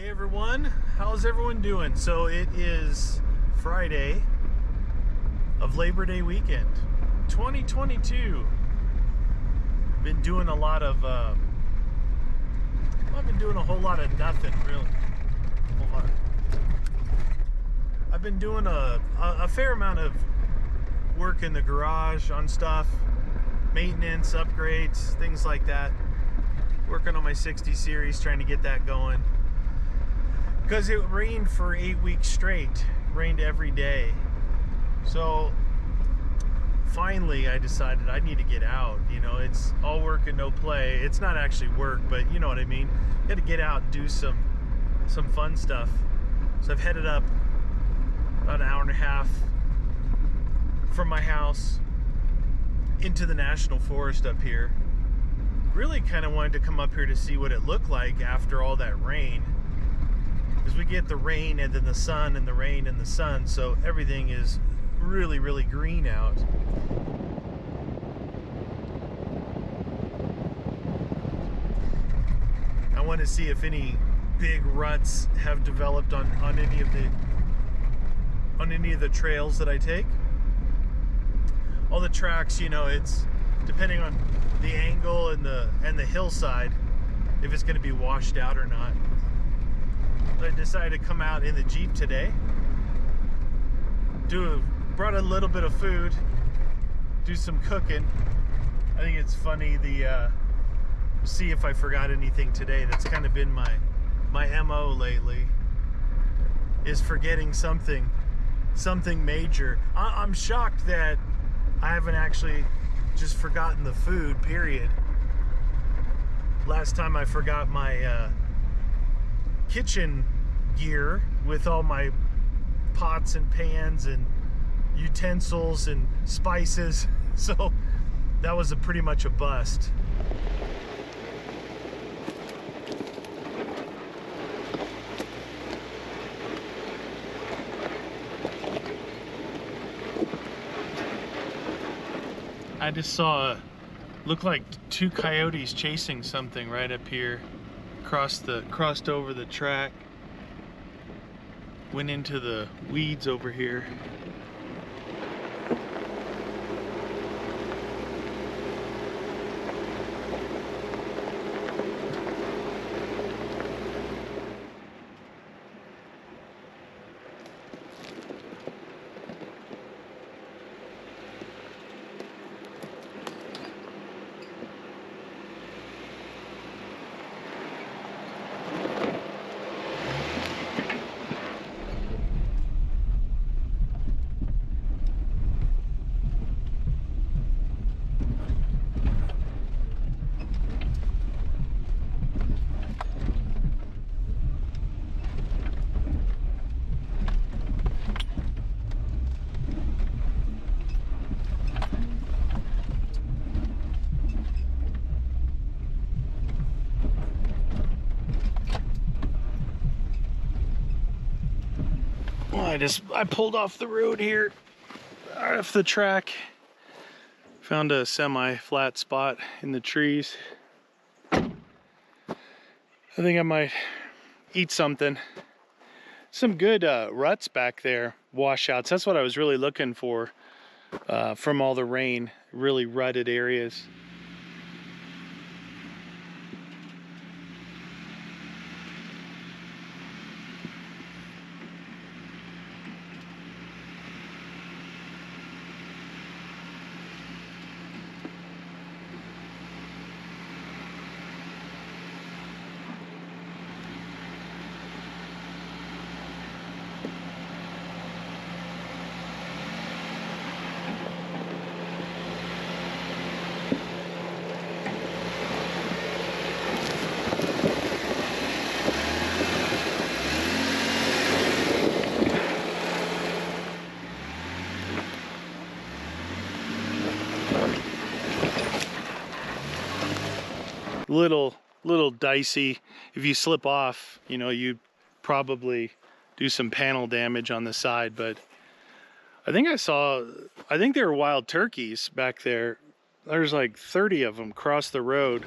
Hey everyone, how's everyone doing? So it is Friday of Labor Day weekend, 2022. Been doing a lot of, I've been doing a whole lot of nothing, really. Hold on. I've been doing a fair amount of work in the garage on stuff, maintenance, upgrades, things like that. Working on my 60 series, trying to get that going. Because it rained for 8 weeks straight, rained every day. So finally I decided I need to get out. You know, it's all work and no play. It's not actually work, but you know what I mean. You gotta get out and do some fun stuff. So I've headed up about an hour and a half from my house into the national forest up here. Really kind of wanted to come up here to see what it looked like after all that rain. Because we get the rain and then the sun and the rain and the sun, so everything is really, really green out. I want to see if any big ruts have developed on any of the trails that I take. All the tracks, you know, it's depending on the angle and the hillside, if it's going to be washed out or not. I decided to come out in the Jeep today. Brought a little bit of food, do some cooking. I think it's funny, see if I forgot anything today. That's kind of been my MO lately, is forgetting something major. I'm shocked that I haven't actually just forgotten the food, period. Last time I forgot my kitchen gear with all my pots and pans and utensils and spices, so that was pretty much a bust. I just saw looked like two coyotes chasing something right up here. Crossed over the track, went into the weeds over here. I pulled off the road here, off the track, found a semi-flat spot in the trees. I think I might eat something. Some good ruts back there, washouts. That's what I was really looking for from all the rain, really rutted areas. Little dicey. If you slip off, you know, you probably do some panel damage on the side. But I think there were wild turkeys back there. There's like 30 of them across the road.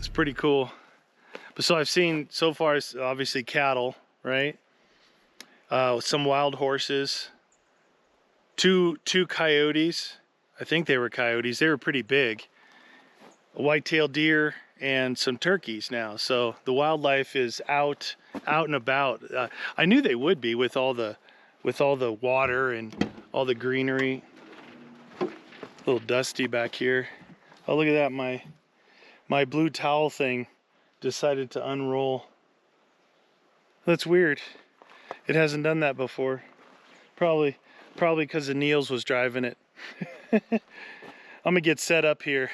It's pretty cool. But so I've seen so far, obviously cattle, right? Some wild horses, two coyotes. I think they were coyotes. They were pretty big. A white-tailed deer and some turkeys now. So the wildlife is out and about. I knew they would be with all the water and all the greenery. A little dusty back here. Oh, look at that! My blue towel thing decided to unroll. That's weird. It hasn't done that before. Probably because the Niels was driving it. I'm gonna get set up here.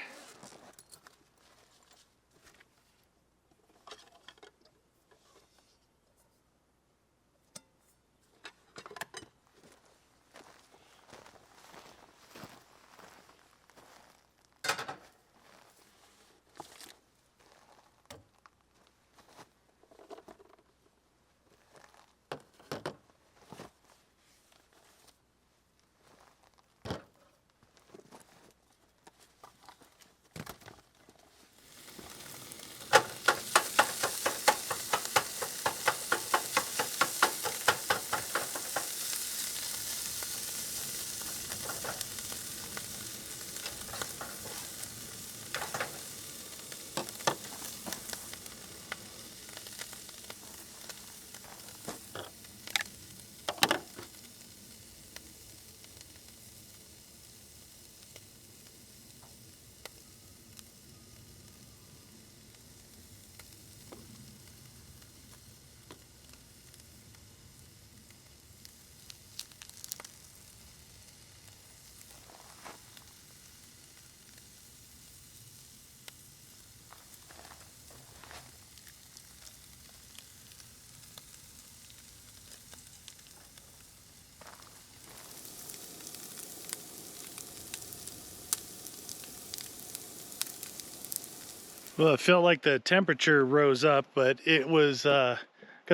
Well, it felt like the temperature rose up, but it was got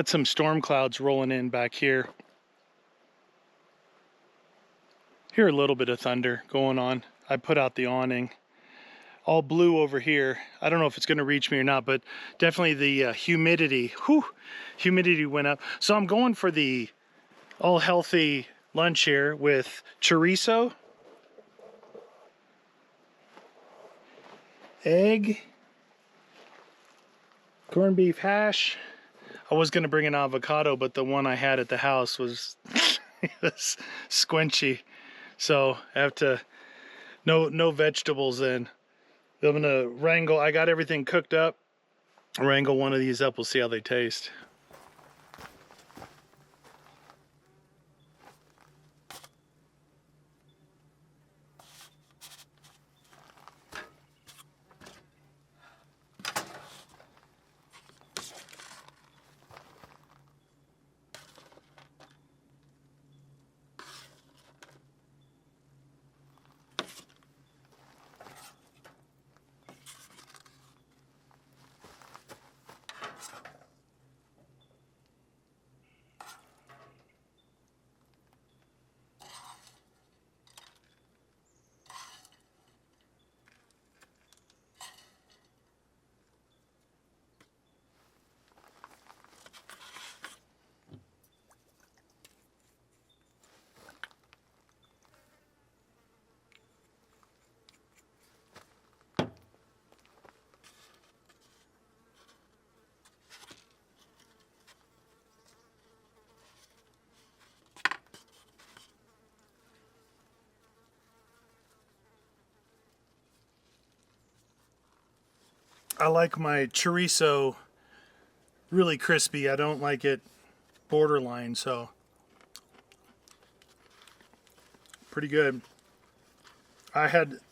some storm clouds rolling in back here. Hear a little bit of thunder going on. I put out the awning. All blue over here. I don't know if it's going to reach me or not, but definitely the humidity. Humidity went up. So I'm going for the all healthy lunch here with chorizo, egg, corned beef hash. I was going to bring an avocado, but the one I had at the house was, it was squinchy. So I have to, no vegetables then. I'm gonna wrangle, I got everything cooked up. Wrangle one of these up, we'll see how they taste. I like my chorizo really crispy. I don't like it borderline, so pretty good.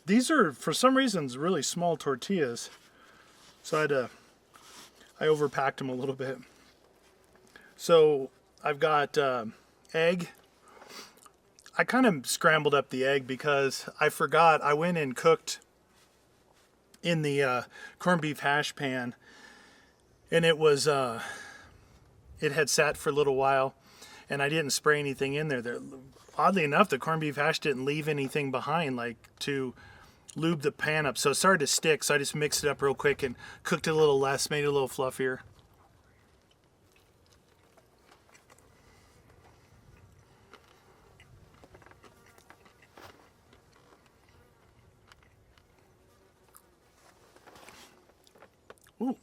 These are, for some reasons, really small tortillas, so I overpacked them a little bit. So I've got egg. I kind of scrambled up the egg because I forgot. I went and cooked in the corned beef hash pan, and it was it had sat for a little while, and I didn't spray anything in there. Oddly enough, the corned beef hash didn't leave anything behind, like to lube the pan up. So it started to stick, so I just mixed it up real quick and cooked it a little less, made it a little fluffier. Ooh.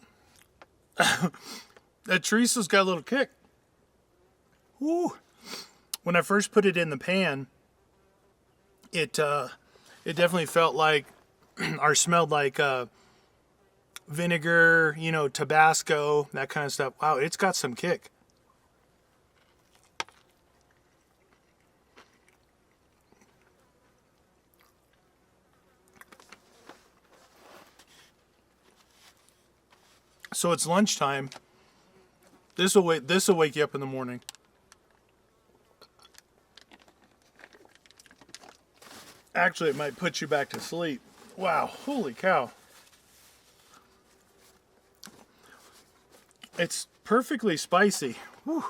That chorizo's got a little kick. Ooh. When I first put it in the pan, it definitely felt like, or smelled like vinegar, you know, Tabasco, that kind of stuff. Wow, it's got some kick. So it's lunchtime. This will wake you up in the morning. Actually, it might put you back to sleep. Wow, holy cow. It's perfectly spicy. Whew.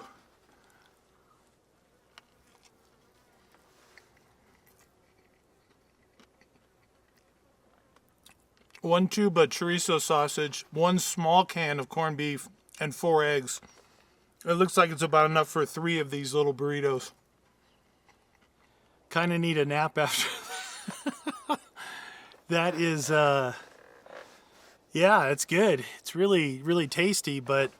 One tube of chorizo sausage, one small can of corned beef, and 4 eggs. It looks like it's about enough for 3 of these little burritos. Kind of need a nap after that. That is, yeah, it's good. It's really, really tasty, but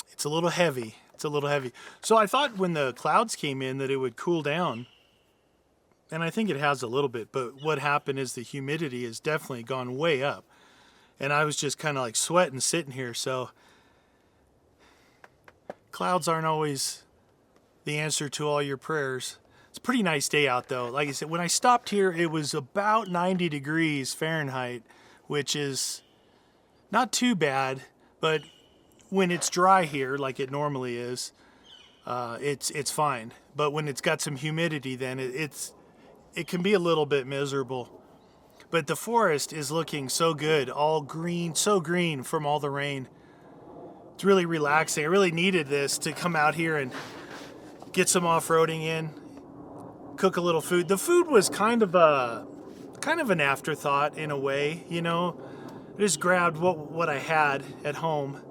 it's a little heavy. It's a little heavy. So I thought when the clouds came in that it would cool down. And I think it has a little bit, but what happened is the humidity has definitely gone way up. And I was just kind of like sweating sitting here, so clouds aren't always the answer to all your prayers. It's a pretty nice day out though. Like I said, when I stopped here, it was about 90 degrees Fahrenheit, which is not too bad, but when it's dry here, like it normally is, it's fine. But when it's got some humidity, then it can be a little bit miserable. But the forest is looking so good, all green, so green from all the rain. It's really relaxing. I really needed this to come out here and get some off-roading in, cook a little food. The food was kind of an afterthought in a way, you know. I just grabbed what I had at home,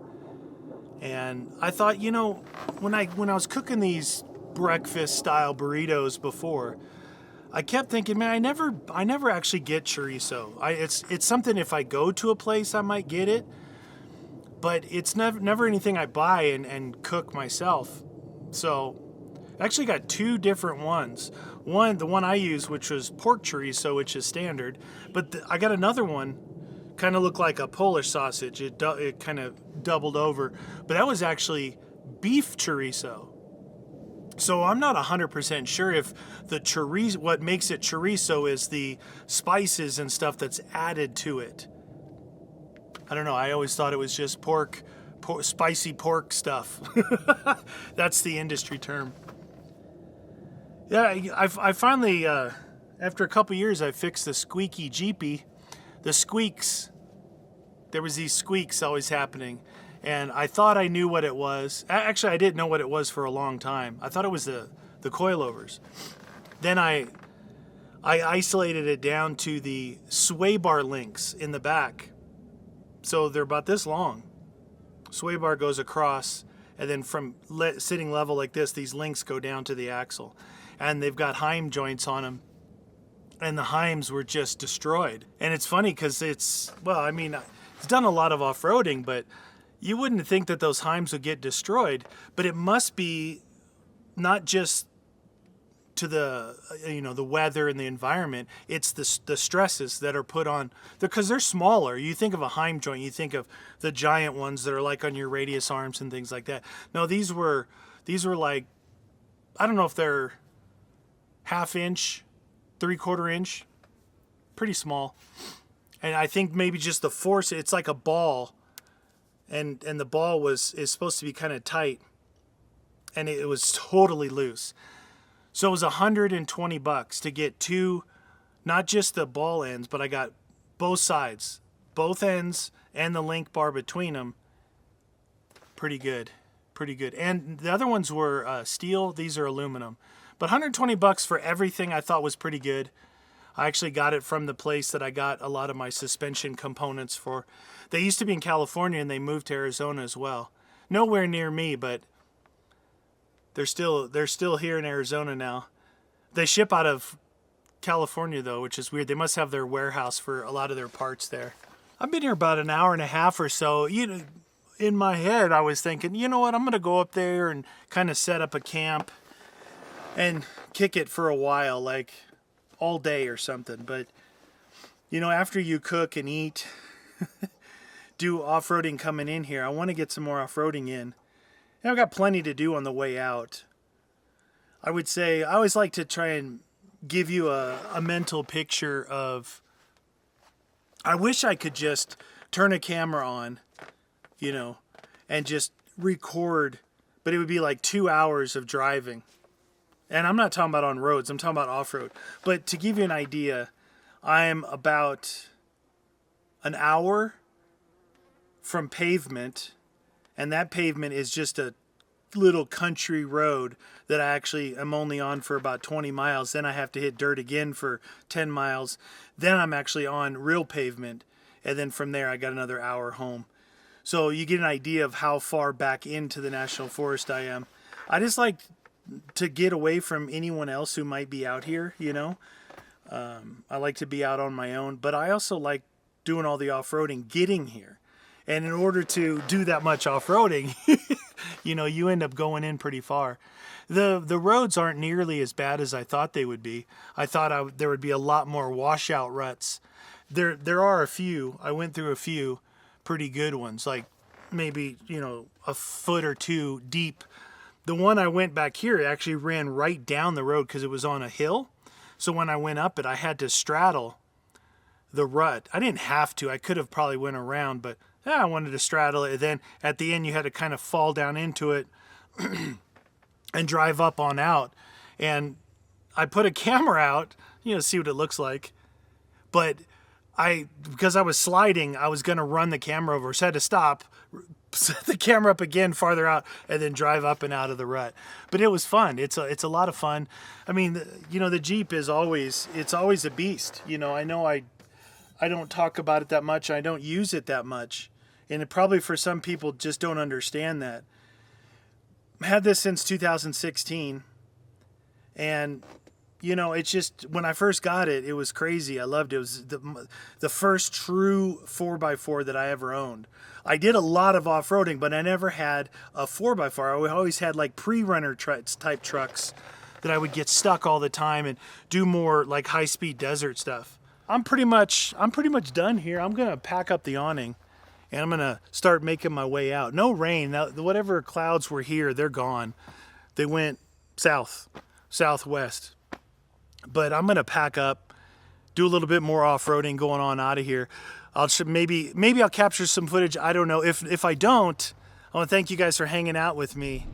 and I thought, you know, when I was cooking these breakfast-style burritos before, I kept thinking, man, I never actually get chorizo. It's something if I go to a place I might get it, but it's never anything I buy and cook myself. So I actually got 2 different ones. The one I use, which was pork chorizo, which is standard, but I got another one, kind of looked like a Polish sausage. It kind of doubled over, but that was actually beef chorizo. So I'm not 100% sure if the chorizo, what makes it chorizo is the spices and stuff that's added to it. I don't know. I always thought it was just pork spicy pork stuff. That's the industry term. Yeah, I finally, after a couple years, I fixed the squeaky Jeepy. The squeaks, there was these squeaks always happening. And I thought I knew what it was. Actually, I didn't know what it was for a long time. I thought it was the coilovers. Then I isolated it down to the sway bar links in the back. So they're about this long. Sway bar goes across, and then from sitting level like this, these links go down to the axle. And they've got heim joints on them. And the heims were just destroyed. And it's funny because it's done a lot of off-roading, but you wouldn't think that those heims would get destroyed, but it must be not just to the weather and the environment. It's the stresses that are put on, because they're smaller. You think of a heim joint, you think of the giant ones that are like on your radius arms and things like that. No, these were like, I don't know if they're 1/2 inch, 3/4 inch, pretty small. And I think maybe just the force, it's like a ball. And the ball is supposed to be kind of tight, and it was totally loose. So it was $120 to get 2, not just the ball ends, but I got both sides, both ends, and the link bar between them. Pretty good. And the other ones were steel. These are aluminum. But $120 for everything I thought was pretty good. I actually got it from the place that I got a lot of my suspension components for. They used to be in California and they moved to Arizona as well. Nowhere near me, but they're still here in Arizona now. They ship out of California though, which is weird. They must have their warehouse for a lot of their parts there. I've been here about an hour and a half or so. You know, in my head I was thinking, you know what, I'm gonna go up there and kind of set up a camp and kick it for a while, like all day or something. But you know, after you cook and eat, do off-roading coming in here, I want to get some more off-roading in. And I've got plenty to do on the way out. I would say I always like to try and give you a mental picture of, I wish I could just turn a camera on, you know, and just record, but it would be like 2 hours of driving. And I'm not talking about on roads, I'm talking about off-road. But to give you an idea, I'm about an hour from pavement, and that pavement is just a little country road that I actually am only on for about 20 miles. Then I have to hit dirt again for 10 miles. Then I'm actually on real pavement. And then from there, I got another hour home. So you get an idea of how far back into the National Forest I am. I just like to get away from anyone else who might be out here, you know. I like to be out on my own, but I also like doing all the off-roading getting here. And in order to do that much off-roading, you know, you end up going in pretty far. The roads aren't nearly as bad as I thought they would be. I thought there would be a lot more washout ruts. There are a few. I went through a few pretty good ones, like maybe, you know, a foot or two deep. The one I went back here actually ran right down the road because it was on a hill. So when I went up it, I had to straddle the rut. I didn't have to. I could have probably went around, but I wanted to straddle it. Then at the end, you had to kind of fall down into it and drive up on out. And I put a camera out, you know, see what it looks like. But because I was sliding, I was going to run the camera over. So I had to stop, set the camera up again farther out, and then drive up and out of the rut. But it was fun. It's a lot of fun. I mean, you know, the Jeep is always a beast. You know I don't talk about it that much. I don't use it that much. And it probably for some people just don't understand that. I had this since 2016. And, you know, it's just, when I first got it, it was crazy. I loved it. It was the first true 4x4 that I ever owned. I did a lot of off-roading, but I never had a 4x4. I always had like pre-runner type trucks that I would get stuck all the time and do more like high-speed desert stuff. I'm pretty much done here. I'm gonna pack up the awning and I'm gonna start making my way out. No rain. Now, whatever clouds were here, they're gone. They went southwest. But I'm gonna pack up, do a little bit more off-roading going on out of here. Maybe I'll capture some footage. I don't know. If I don't, I want to thank you guys for hanging out with me.